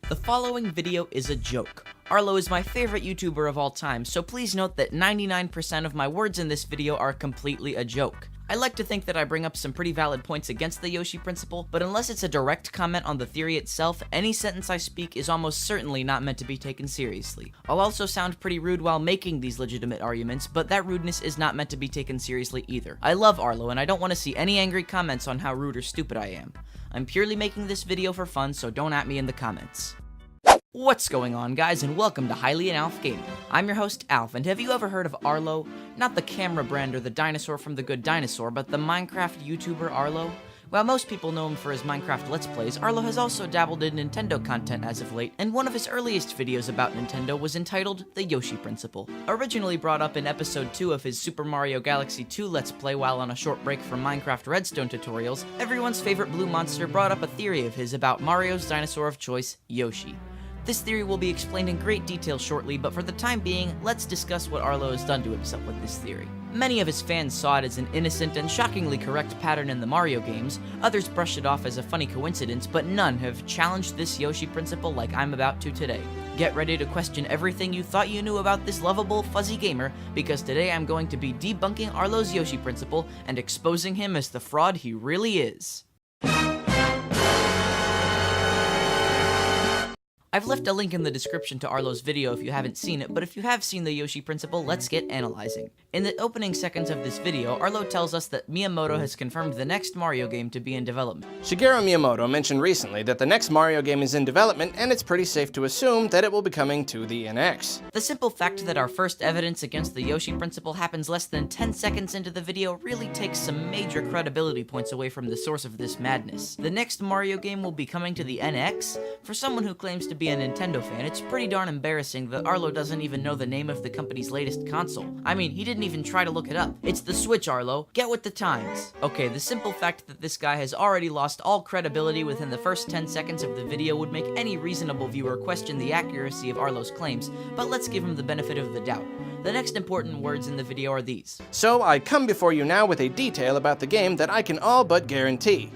The following video is a joke. Arlo is my favorite YouTuber of all time, so please note that 99% of my words in this video are completely a joke. I like to think that I bring up some pretty valid points against the Yoshi Principle, but unless it's a direct comment on the theory itself, any sentence I speak is almost certainly not meant to be taken seriously. I'll also sound pretty rude while making these legitimate arguments, but that rudeness is not meant to be taken seriously either. I love Arlo, and I don't want to see any angry comments on how rude or stupid I am. I'm purely making this video for fun, so don't at me in the comments. What's going on, guys, and welcome to Highly and Alph Gaming. I'm your host, Alph, and have you ever heard of Arlo? Not the camera brand or the dinosaur from The Good Dinosaur, but the Minecraft YouTuber Arlo? While most people know him for his Minecraft Let's Plays, Arlo has also dabbled in Nintendo content as of late, and one of his earliest videos about Nintendo was entitled The Yoshi Principle. Originally brought up in episode 2 of his Super Mario Galaxy 2 Let's Play while on a short break from Minecraft Redstone tutorials, everyone's favorite blue monster brought up a theory of his about Mario's dinosaur of choice, Yoshi. This theory will be explained in great detail shortly, but for the time being, let's discuss what Arlo has done to himself with this theory. Many of his fans saw it as an innocent and shockingly correct pattern in the Mario games, others brushed it off as a funny coincidence, but none have challenged this Yoshi Principle like I'm about to today. Get ready to question everything you thought you knew about this lovable, fuzzy gamer, because today I'm going to be debunking Arlo's Yoshi Principle and exposing him as the fraud he really is. I've left a link in the description to Arlo's video if you haven't seen it, but if you have seen the Yoshi Principle, let's get analyzing. In the opening seconds of this video, Arlo tells us that Miyamoto has confirmed the next Mario game to be in development. Shigeru Miyamoto mentioned recently that the next Mario game is in development, and it's pretty safe to assume that it will be coming to the NX. The simple fact that our first evidence against the Yoshi Principle happens less than 10 seconds into the video really takes some major credibility points away from the source of this madness. The next Mario game will be coming to the NX? For someone who claims to be a Nintendo fan, it's pretty darn embarrassing that Arlo doesn't even know the name of the company's latest console. I mean, he didn't even try to look it up. It's the Switch, Arlo. Get with the times. Okay, the simple fact that this guy has already lost all credibility within the first 10 seconds of the video would make any reasonable viewer question the accuracy of Arlo's claims, but let's give him the benefit of the doubt. The next important words in the video are these. So I come before you now with a detail about the game that I can all but guarantee.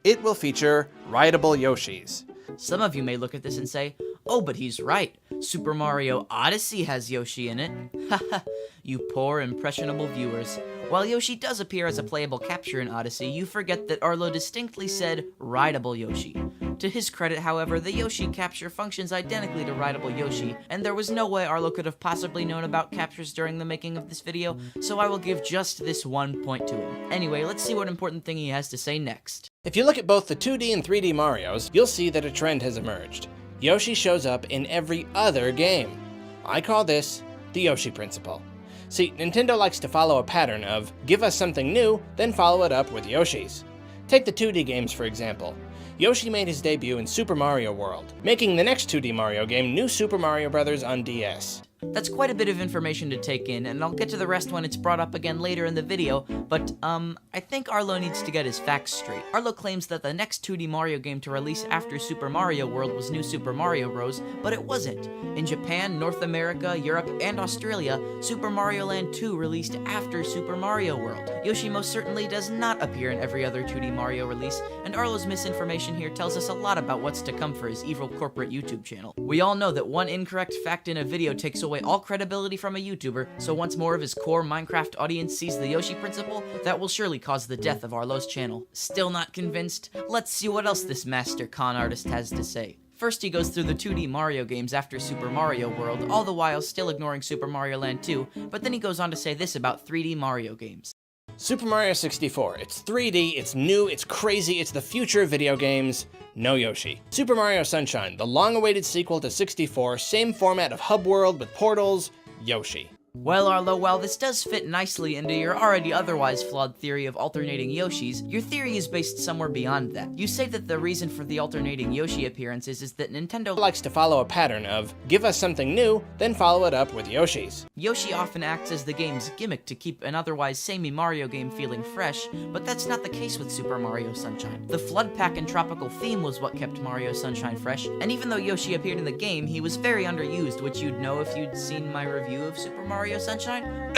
It will feature rideable Yoshis. Some of you may look at this and say, oh, but he's right. Super Mario Odyssey has Yoshi in it. Haha, you poor, impressionable viewers. While Yoshi does appear as a playable capture in Odyssey, you forget that Arlo distinctly said rideable Yoshi. To his credit, however, the Yoshi capture functions identically to rideable Yoshi, and there was no way Arlo could have possibly known about captures during the making of this video, so I will give just this one point to him. Anyway, let's see what important thing he has to say next. If you look at both the 2D and 3D Marios, you'll see that a trend has emerged. Yoshi shows up in every other game. I call this the Yoshi Principle. See, Nintendo likes to follow a pattern of give us something new, then follow it up with Yoshis. Take the 2D games for example. Yoshi made his debut in Super Mario World, making the next 2D Mario game New Super Mario Bros. On DS. That's quite a bit of information to take in, and I'll get to the rest when it's brought up again later in the video, but, I think Arlo needs to get his facts straight. Arlo claims that the next 2D Mario game to release after Super Mario World was New Super Mario Bros., but it wasn't. In Japan, North America, Europe, and Australia, Super Mario Land 2 released after Super Mario World. Yoshi most certainly does not appear in every other 2D Mario release, and Arlo's misinformation here tells us a lot about what's to come for his evil corporate YouTube channel. We all know that one incorrect fact in a video takes away all credibility from a YouTuber, so once more of his core Minecraft audience sees the Yoshi Principle, that will surely cause the death of Arlo's channel. Still not convinced? Let's see what else this master con artist has to say. First he goes through the 2D Mario games after Super Mario World, all the while still ignoring Super Mario Land 2, but then he goes on to say this about 3D Mario games. Super Mario 64. It's 3D, it's new, it's crazy, it's the future of video games. No Yoshi. Super Mario Sunshine, the long-awaited sequel to 64, same format of hub world with portals, Yoshi. Well, Arlo, while this does fit nicely into your already otherwise flawed theory of alternating Yoshis, your theory is based somewhere beyond that. You say that the reason for the alternating Yoshi appearances is that Nintendo likes to follow a pattern of give us something new, then follow it up with Yoshis. Yoshi often acts as the game's gimmick to keep an otherwise samey Mario game feeling fresh, but that's not the case with Super Mario Sunshine. The Flood Pack and tropical theme was what kept Mario Sunshine fresh, and even though Yoshi appeared in the game, he was very underused, which you'd know if you'd seen my review of Super Mario Mario Sunshine?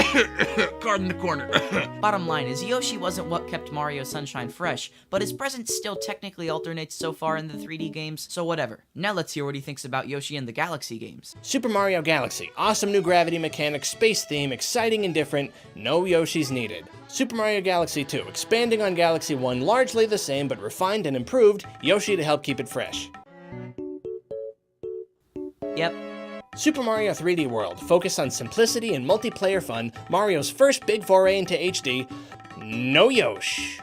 Card in the corner. Bottom line is, Yoshi wasn't what kept Mario Sunshine fresh, but his presence still technically alternates so far in the 3D games, so whatever. Now let's hear what he thinks about Yoshi in the Galaxy games. Super Mario Galaxy. Awesome new gravity mechanics, space theme, exciting and different, no Yoshis needed. Super Mario Galaxy 2, expanding on Galaxy 1, largely the same but refined and improved, Yoshi to help keep it fresh. Yep. Super Mario 3D World, focus on simplicity and multiplayer fun, Mario's first big foray into HD, no Yosh.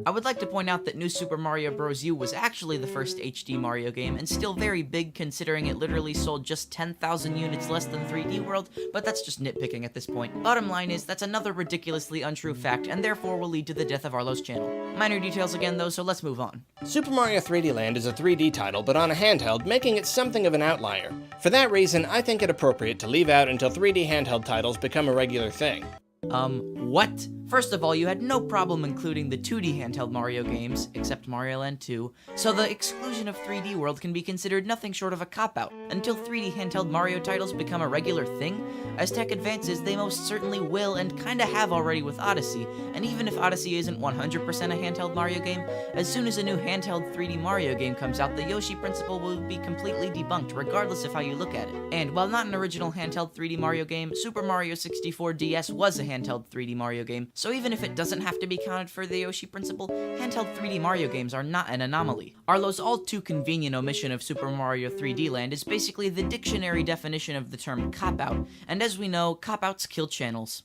I would like to point out that New Super Mario Bros. U was actually the first HD Mario game, and still very big considering it literally sold just 10,000 units less than 3D World, but that's just nitpicking at this point. Bottom line is, that's another ridiculously untrue fact, and therefore will lead to the death of Arlo's channel. Minor details again though, so let's move on. Super Mario 3D Land is a 3D title, but on a handheld, making it something of an outlier. For that reason, I think it appropriate to leave out until 3D handheld titles become a regular thing. What? First of all, you had no problem including the 2D handheld Mario games, except Mario Land 2, so the exclusion of 3D World can be considered nothing short of a cop-out. Until 3D handheld Mario titles become a regular thing, as tech advances, they most certainly will and kinda have already with Odyssey, and even if Odyssey isn't 100% a handheld Mario game, as soon as a new handheld 3D Mario game comes out, the Yoshi Principle will be completely debunked, regardless of how you look at it. And while not an original handheld 3D Mario game, Super Mario 64 DS was a handheld 3D Mario game, so even if it doesn't have to be counted for the Yoshi Principle, handheld 3D Mario games are not an anomaly. Arlo's all too convenient omission of Super Mario 3D Land is basically the dictionary definition of the term cop-out, and as we know, cop-outs kill channels.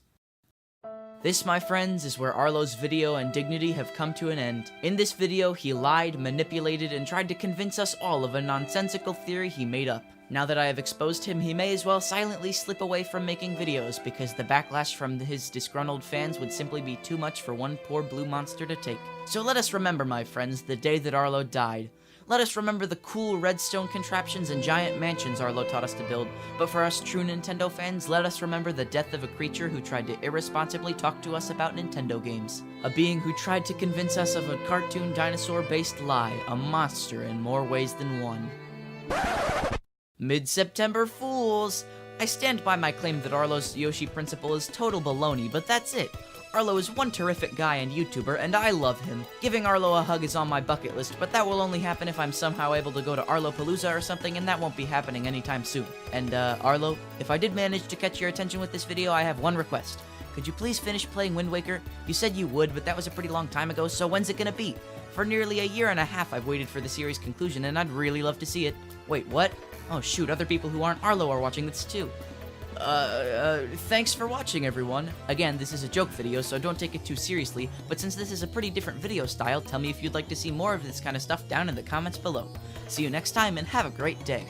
This, my friends, is where Arlo's video and dignity have come to an end. In this video, he lied, manipulated, and tried to convince us all of a nonsensical theory he made up. Now that I have exposed him, he may as well silently slip away from making videos, because the backlash from his disgruntled fans would simply be too much for one poor blue monster to take. So let us remember, my friends, the day that Arlo died. Let us remember the cool redstone contraptions and giant mansions Arlo taught us to build, but for us true Nintendo fans, let us remember the death of a creature who tried to irresponsibly talk to us about Nintendo games. A being who tried to convince us of a cartoon dinosaur-based lie, a monster in more ways than one. Mid-September Fools! I stand by my claim that Arlo's Yoshi Principle is total baloney, but that's it. Arlo is one terrific guy and YouTuber, and I love him. Giving Arlo a hug is on my bucket list, but that will only happen if I'm somehow able to go to Arlopalooza or something, and that won't be happening anytime soon. And, Arlo, if I did manage to catch your attention with this video, I have one request. Could you please finish playing Wind Waker? You said you would, but that was a pretty long time ago, so when's it gonna be? For nearly a year and a half I've waited for the series' conclusion, and I'd really love to see it. Wait, what? Oh shoot, other people who aren't Arlo are watching this too. Thanks for watching, everyone. Again, this is a joke video, so don't take it too seriously, but since this is a pretty different video style, tell me if you'd like to see more of this kind of stuff down in the comments below. See you next time, and have a great day.